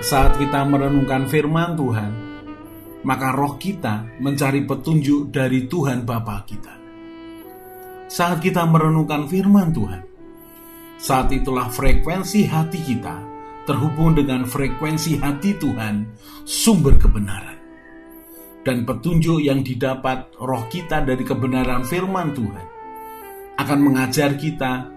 Saat kita merenungkan firman Tuhan, maka roh kita mencari petunjuk dari Tuhan Bapa kita. Saat kita merenungkan firman Tuhan, saat itulah frekuensi hati kita terhubung dengan frekuensi hati Tuhan, sumber kebenaran. Dan petunjuk yang didapat roh kita dari kebenaran firman Tuhan akan mengajar kita,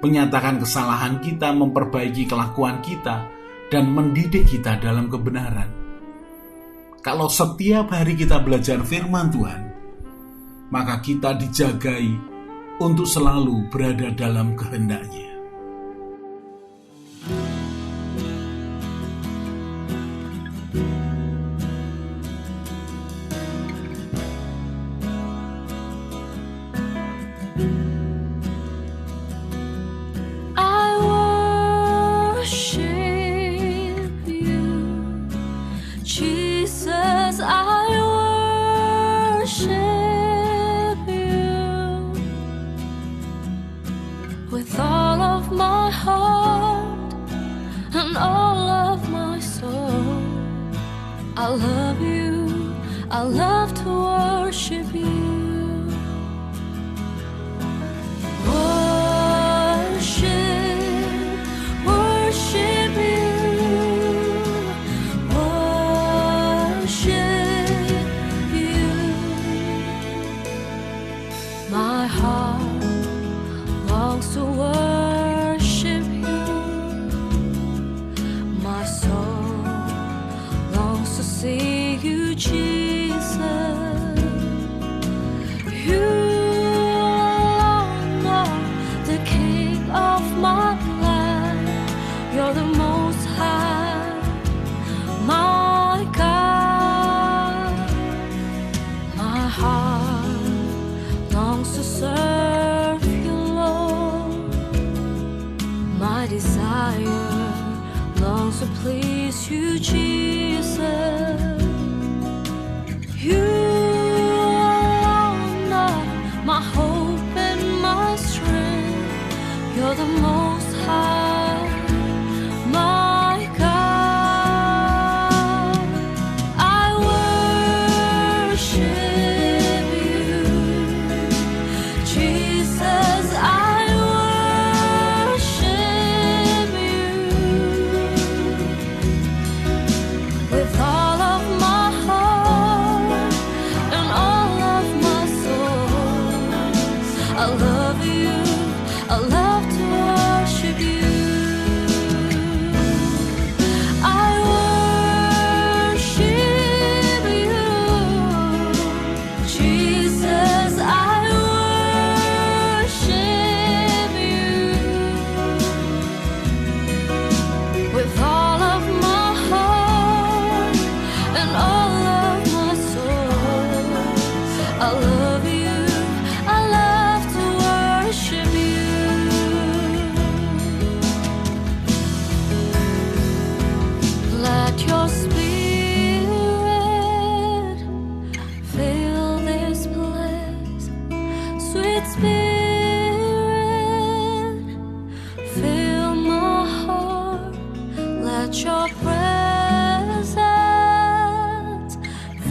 menyatakan kesalahan kita, memperbaiki kelakuan kita, dan mendidik kita dalam kebenaran. Kalau setiap hari kita belajar firman Tuhan, maka kita dijagai untuk selalu berada dalam kehendak-Nya. With all of my heart and all of my soul, I love you, I love to worship you. Worship you, worship you. My heart longs to worship you. My soul longs to see you, Jesus. You are the King of my life. You're the Most High, my God. My heart longs to serve you, Lord. My desire longs to please you, Jesus. You are my hope and my strength. You're the Most High, my God. I worship you, Jesus. I worship you with all of my heart and all of my soul. I love you, I love to worship you. I worship you, Jesus. I worship you with all of my heart and all of my soul. I love you, I love to worship you. Let your spirit fill this place, sweet spirit, fill my heart. Let your presence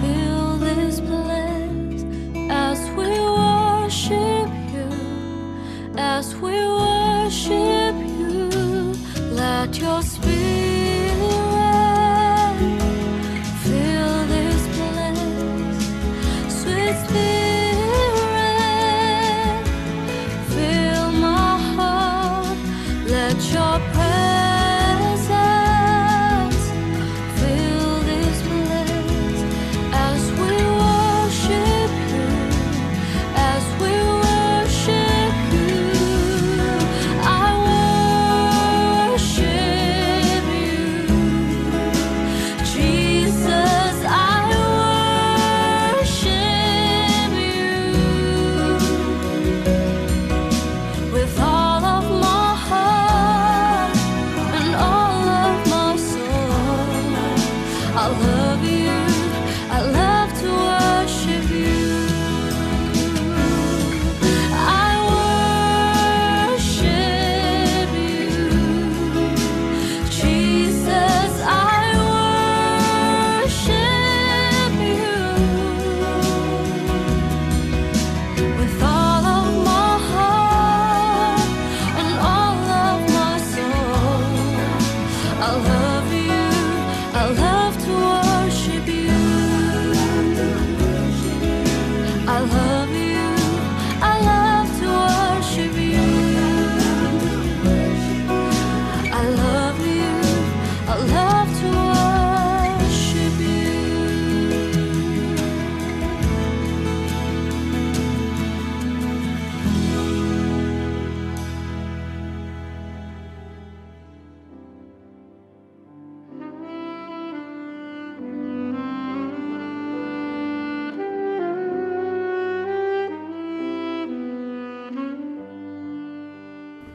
fill this place as we worship you, as we worship you. Let your spirit fill this place, sweet spirit, fill my heart. Let your presence fill this place as we worship you, as we worship you. I worship you, Jesus. I worship you with all of my heart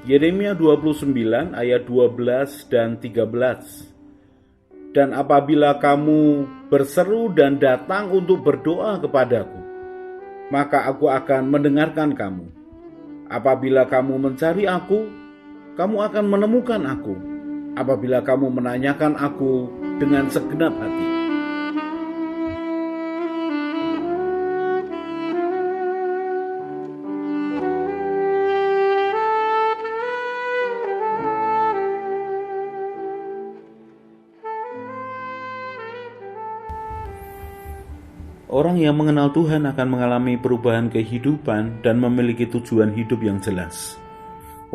Yeremia 29 ayat 12 dan 13. Dan apabila kamu berseru dan datang untuk berdoa kepadaku, maka aku akan mendengarkan kamu. Apabila kamu mencari aku, kamu akan menemukan aku. Apabila kamu menanyakan aku dengan segenap hati. Orang yang mengenal Tuhan akan mengalami perubahan kehidupan dan memiliki tujuan hidup yang jelas.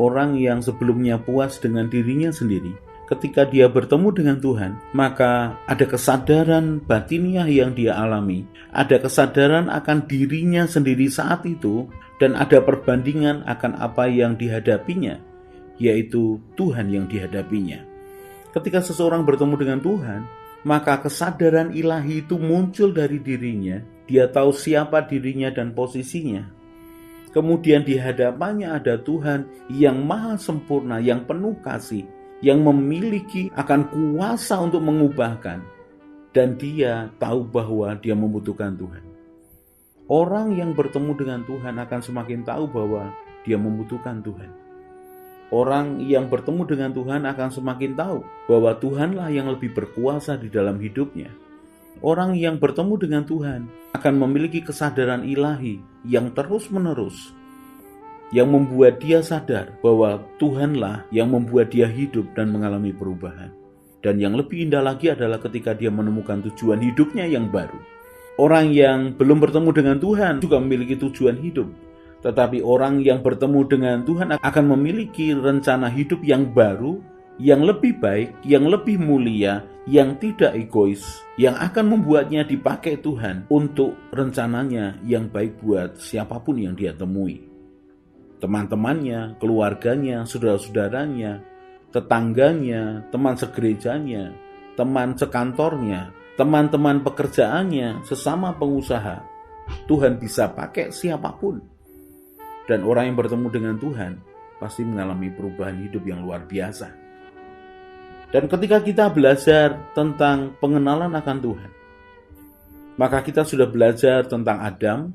Orang yang sebelumnya puas dengan dirinya sendiri, ketika dia bertemu dengan Tuhan, maka ada kesadaran batiniah yang dia alami, ada kesadaran akan dirinya sendiri saat itu, dan ada perbandingan akan apa yang dihadapinya, yaitu Tuhan yang dihadapinya. Ketika seseorang bertemu dengan Tuhan, maka kesadaran ilahi itu muncul dari dirinya. Dia tahu siapa dirinya dan posisinya. Kemudian di hadapannya ada Tuhan yang maha sempurna, yang penuh kasih, yang memiliki akan kuasa untuk mengubahkan. Dan dia tahu bahwa dia membutuhkan Tuhan. Orang yang bertemu dengan Tuhan akan semakin tahu bahwa dia membutuhkan Tuhan. Orang yang bertemu dengan Tuhan akan semakin tahu bahwa Tuhanlah yang lebih berkuasa di dalam hidupnya. Orang yang bertemu dengan Tuhan akan memiliki kesadaran ilahi yang terus-menerus, yang membuat dia sadar bahwa Tuhanlah yang membuat dia hidup dan mengalami perubahan. Dan yang lebih indah lagi adalah ketika dia menemukan tujuan hidupnya yang baru. Orang yang belum bertemu dengan Tuhan juga memiliki tujuan hidup. Tetapi orang yang bertemu dengan Tuhan akan memiliki rencana hidup yang baru, yang lebih baik, yang lebih mulia, yang tidak egois, yang akan membuatnya dipakai Tuhan untuk rencananya yang baik buat siapapun yang dia temui. Teman-temannya, keluarganya, saudara-saudaranya, tetangganya, teman segerejanya, teman sekantornya, teman-teman pekerjaannya, sesama pengusaha. Tuhan bisa pakai siapapun. Dan orang yang bertemu dengan Tuhan pasti mengalami perubahan hidup yang luar biasa. Dan ketika kita belajar tentang pengenalan akan Tuhan, maka kita sudah belajar tentang Adam,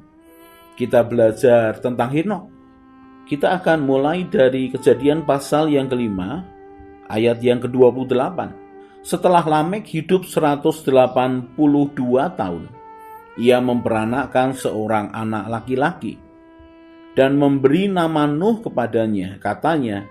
kita belajar tentang Henokh. Kita akan mulai dari Kejadian pasal yang kelima, ayat yang ke-28. Setelah Lamek hidup 182 tahun, ia memperanakkan seorang anak laki-laki dan memberi nama Nuh kepadanya. Katanya,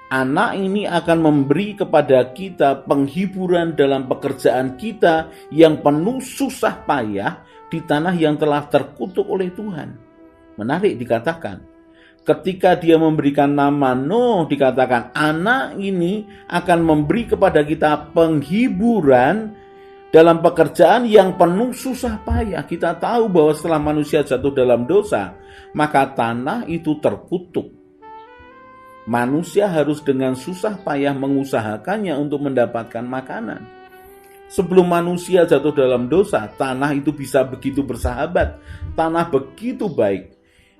anak ini akan memberi kepada kita penghiburan dalam pekerjaan kita yang penuh susah payah di tanah yang telah terkutuk oleh Tuhan. Menarik dikatakan, ketika dia memberikan nama Nuh, dikatakan anak ini akan memberi kepada kita penghiburan dalam pekerjaan yang penuh susah payah. Kita tahu bahwa setelah manusia jatuh dalam dosa, maka tanah itu terkutuk. Manusia harus dengan susah payah mengusahakannya untuk mendapatkan makanan. Sebelum manusia jatuh dalam dosa, tanah itu bisa begitu bersahabat. Tanah begitu baik.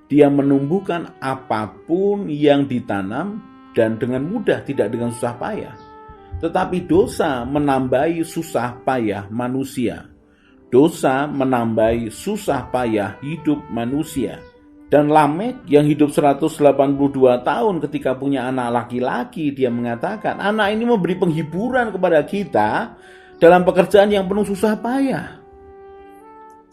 Dia menumbuhkan apapun yang ditanam dan dengan mudah, tidak dengan susah payah. Tetapi dosa menambahi susah payah manusia. Dosa menambahi susah payah hidup manusia. Dan Lamek yang hidup 182 tahun ketika punya anak laki-laki, dia mengatakan, anak ini memberi penghiburan kepada kita dalam pekerjaan yang penuh susah payah.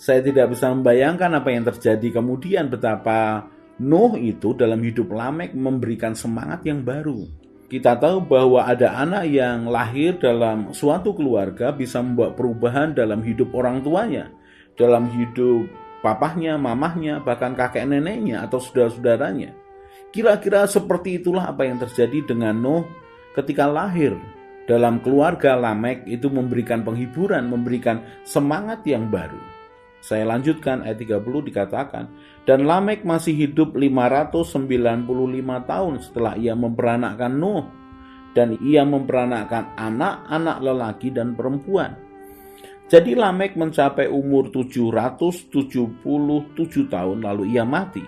Saya tidak bisa membayangkan apa yang terjadi kemudian, betapa Nuh itu dalam hidup Lamek memberikan semangat yang baru. Kita tahu bahwa ada anak yang lahir dalam suatu keluarga bisa membawa perubahan dalam hidup orang tuanya, dalam hidup papahnya, mamahnya, bahkan kakek neneknya atau saudara-saudaranya. Kira-kira seperti itulah apa yang terjadi dengan Nuh ketika lahir dalam keluarga Lamek. Itu memberikan penghiburan, memberikan semangat yang baru. Saya lanjutkan ayat 30, dikatakan, dan Lamek masih hidup 595 tahun setelah ia memperanakkan Nuh, dan ia memperanakkan anak-anak lelaki dan perempuan. Jadi Lamek mencapai umur 777 tahun lalu ia mati.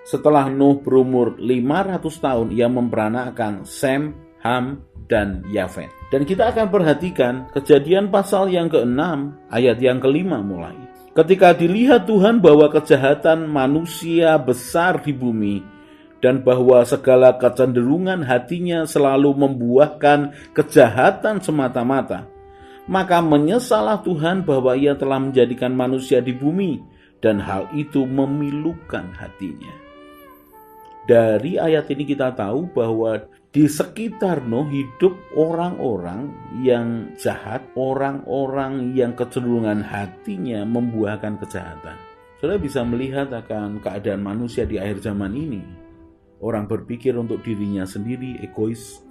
Setelah Nuh berumur 500 tahun, ia memperanakan Sem, Ham, dan Yafet. Dan kita akan perhatikan Kejadian pasal yang ke-6 ayat yang ke-5 mulai. Ketika dilihat Tuhan bahwa kejahatan manusia besar di bumi dan bahwa segala kecenderungan hatinya selalu membuahkan kejahatan semata-mata, maka menyesallah Tuhan bahwa ia telah menjadikan manusia di bumi dan hal itu memilukan hatinya. Dari ayat ini kita tahu bahwa di sekitar Nuh hidup orang-orang yang jahat, orang-orang yang kecenderungan hatinya membuahkan kejahatan. Saudara bisa melihat akan keadaan manusia di akhir zaman ini. Orang berpikir untuk dirinya sendiri, egois,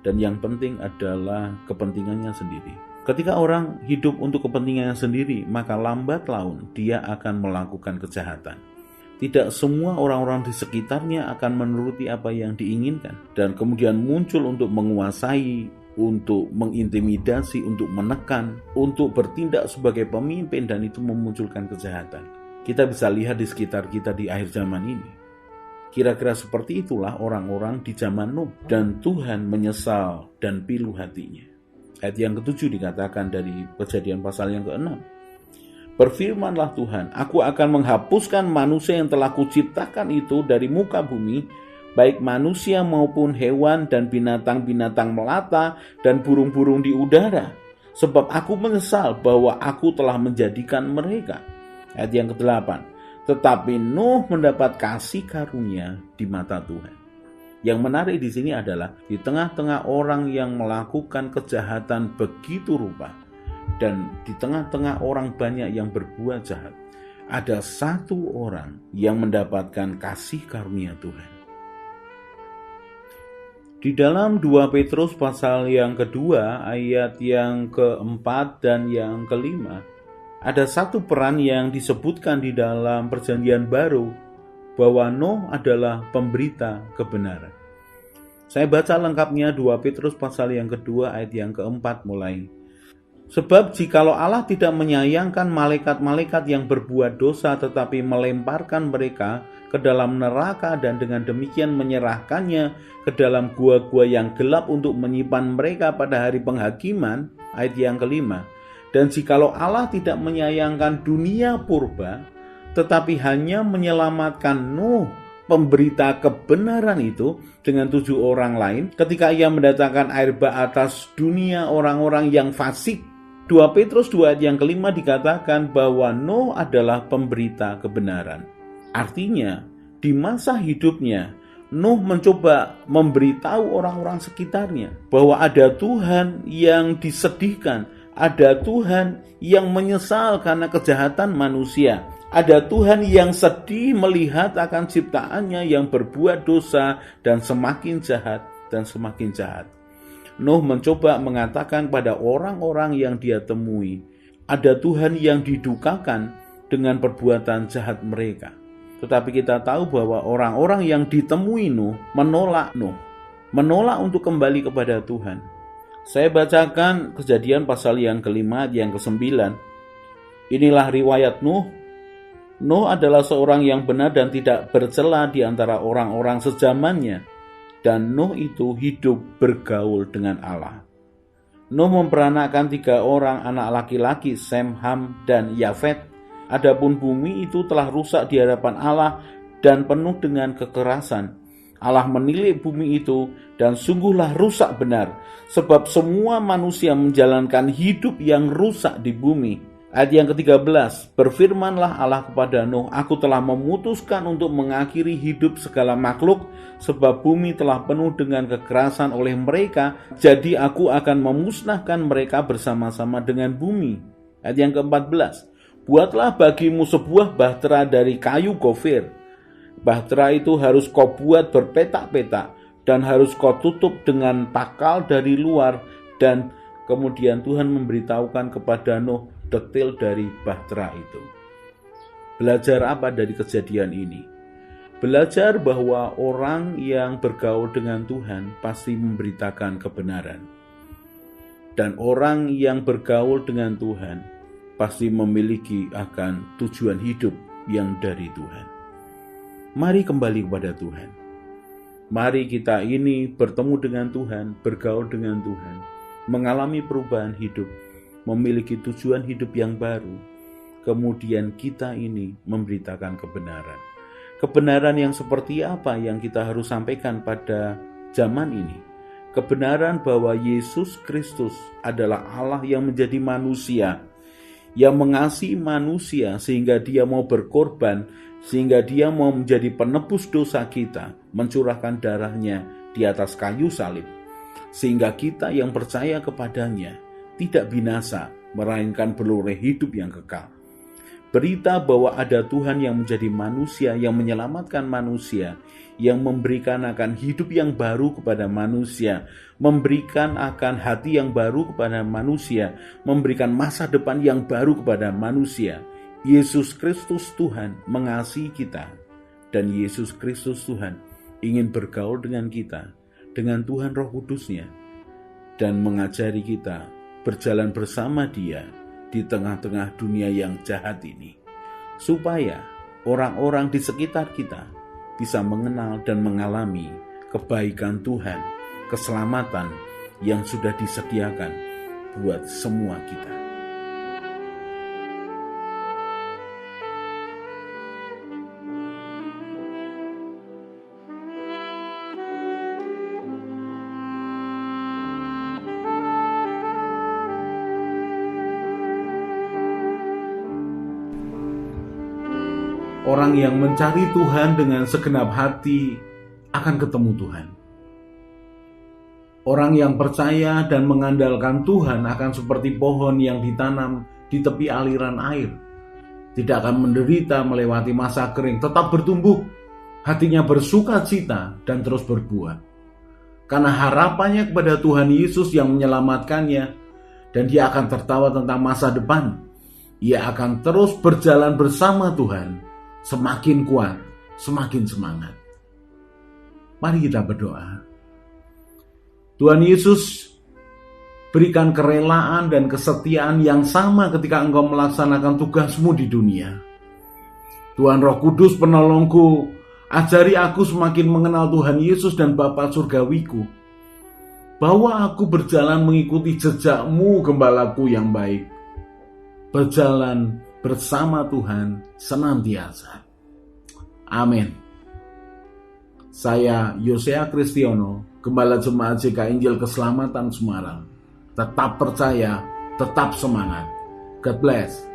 dan yang penting adalah kepentingannya sendiri. Ketika orang hidup untuk kepentingannya sendiri, maka lambat laun dia akan melakukan kejahatan. Tidak semua orang-orang di sekitarnya akan menuruti apa yang diinginkan dan kemudian muncul untuk menguasai, untuk mengintimidasi, untuk menekan, untuk bertindak sebagai pemimpin, dan itu memunculkan kejahatan. Kita bisa lihat di sekitar kita di akhir zaman ini. Kira-kira seperti itulah orang-orang di zaman Nuh, dan Tuhan menyesal dan pilu hatinya. Ayat yang ke-7 dikatakan dari Kejadian pasal yang ke-6. Berfirmanlah Tuhan, aku akan menghapuskan manusia yang telah kuciptakan itu dari muka bumi, baik manusia maupun hewan dan binatang-binatang melata dan burung-burung di udara, sebab aku menyesal bahwa aku telah menjadikan mereka. Ayat yang ke-8. Tetapi Nuh mendapat kasih karunia di mata Tuhan. Yang menarik di sini adalah di tengah-tengah orang yang melakukan kejahatan begitu rupa, dan di tengah-tengah orang banyak yang berbuat jahat, ada satu orang yang mendapatkan kasih karunia Tuhan. Di dalam 2 Petrus pasal yang kedua, ayat yang ke-4 dan yang ke-5, ada satu peran yang disebutkan di dalam Perjanjian Baru, bahwa Nuh adalah pemberita kebenaran. Saya baca lengkapnya 2 Petrus pasal yang kedua ayat yang ke-4 mulai. Sebab jikalau Allah tidak menyayangkan malaikat-malaikat yang berbuat dosa tetapi melemparkan mereka ke dalam neraka dan dengan demikian menyerahkannya ke dalam gua-gua yang gelap untuk menyimpan mereka pada hari penghakiman, ayat yang ke-5. Dan jikalau Allah tidak menyayangkan dunia purba tetapi hanya menyelamatkan Nuh, pemberita kebenaran itu, dengan 7 orang lain ketika ia mendatangkan air bah atas dunia orang-orang yang fasik. 2 Petrus 2 ayat yang ke-5 dikatakan bahwa Nuh adalah pemberita kebenaran. Artinya, di masa hidupnya, Nuh mencoba memberitahu orang-orang sekitarnya bahwa ada Tuhan yang disedihkan, ada Tuhan yang menyesal karena kejahatan manusia, ada Tuhan yang sedih melihat akan ciptaannya yang berbuat dosa dan semakin jahat dan semakin jahat. Nuh mencoba mengatakan pada orang-orang yang dia temui, ada Tuhan yang didukakan dengan perbuatan jahat mereka. Tetapi kita tahu bahwa orang-orang yang ditemui Nuh menolak untuk kembali kepada Tuhan. Saya bacakan Kejadian pasal yang ke-5 yang ke-9. Inilah riwayat Nuh. Nuh adalah seorang yang benar dan tidak bercela di antara orang-orang sezamannya. Dan Nuh itu hidup bergaul dengan Allah. Nuh memperanakan 3 orang anak laki-laki, Sem, Ham, dan Yafet. Adapun bumi itu telah rusak di hadapan Allah dan penuh dengan kekerasan. Allah menilai bumi itu dan sungguhlah rusak benar, sebab semua manusia menjalankan hidup yang rusak di bumi. Ayat yang ke-13, berfirmanlah Allah kepada Nuh, aku telah memutuskan untuk mengakhiri hidup segala makhluk, sebab bumi telah penuh dengan kekerasan oleh mereka, jadi aku akan memusnahkan mereka bersama-sama dengan bumi. Ayat yang ke-14, buatlah bagimu sebuah bahtera dari kayu gofir. Bahtera itu harus kau buat berpetak-petak, dan harus kau tutup dengan pakal dari luar. Dan kemudian Tuhan memberitahukan kepada Nuh detail dari bahtera itu. Belajar apa dari kejadian ini? Belajar bahwa orang yang bergaul dengan Tuhan pasti memberitakan kebenaran. Dan orang yang bergaul dengan Tuhan pasti memiliki akan tujuan hidup yang dari Tuhan. Mari kembali kepada Tuhan. Mari kita ini bertemu dengan Tuhan, bergaul dengan Tuhan, mengalami perubahan hidup, memiliki tujuan hidup yang baru. Kemudian kita ini memberitakan kebenaran. Kebenaran yang seperti apa yang kita harus sampaikan pada zaman ini? Kebenaran bahwa Yesus Kristus adalah Allah yang menjadi manusia, yang mengasihi manusia sehingga dia mau berkorban, sehingga dia mau menjadi penebus dosa kita, mencurahkan darahnya di atas kayu salib, sehingga kita yang percaya kepadanya tidak binasa, melainkan beroleh hidup yang kekal. Berita bahwa ada Tuhan yang menjadi manusia, yang menyelamatkan manusia, yang memberikan akan hidup yang baru kepada manusia, memberikan akan hati yang baru kepada manusia, memberikan masa depan yang baru kepada manusia. Yesus Kristus Tuhan mengasihi kita, dan Yesus Kristus Tuhan ingin bergaul dengan kita, dengan Tuhan Roh Kudus-Nya, dan mengajari kita berjalan bersama Dia di tengah-tengah dunia yang jahat ini, supaya orang-orang di sekitar kita bisa mengenal dan mengalami kebaikan Tuhan, keselamatan yang sudah disediakan buat semua kita. Orang yang mencari Tuhan dengan segenap hati akan ketemu Tuhan. Orang yang percaya dan mengandalkan Tuhan akan seperti pohon yang ditanam di tepi aliran air. Tidak akan menderita melewati masa kering, tetap bertumbuh, hatinya bersuka cita dan terus berbuah. Karena harapannya kepada Tuhan Yesus yang menyelamatkannya, dan dia akan tertawa tentang masa depan. Ia akan terus berjalan bersama Tuhan, semakin kuat, semakin semangat. Mari kita berdoa. Tuhan Yesus, berikan kerelaan dan kesetiaan yang sama ketika Engkau melaksanakan tugasmu di dunia. Tuhan Roh Kudus penolongku, ajari aku semakin mengenal Tuhan Yesus dan Bapa Surgawiku, bahwa aku berjalan mengikuti jejak-Mu, Gembalaku yang baik, berjalan bersama Tuhan senantiasa. Amin. Saya Yosea Kristiono, Gembala Jemaat JK Injil Keselamatan Semarang. Tetap percaya, tetap semangat. God bless.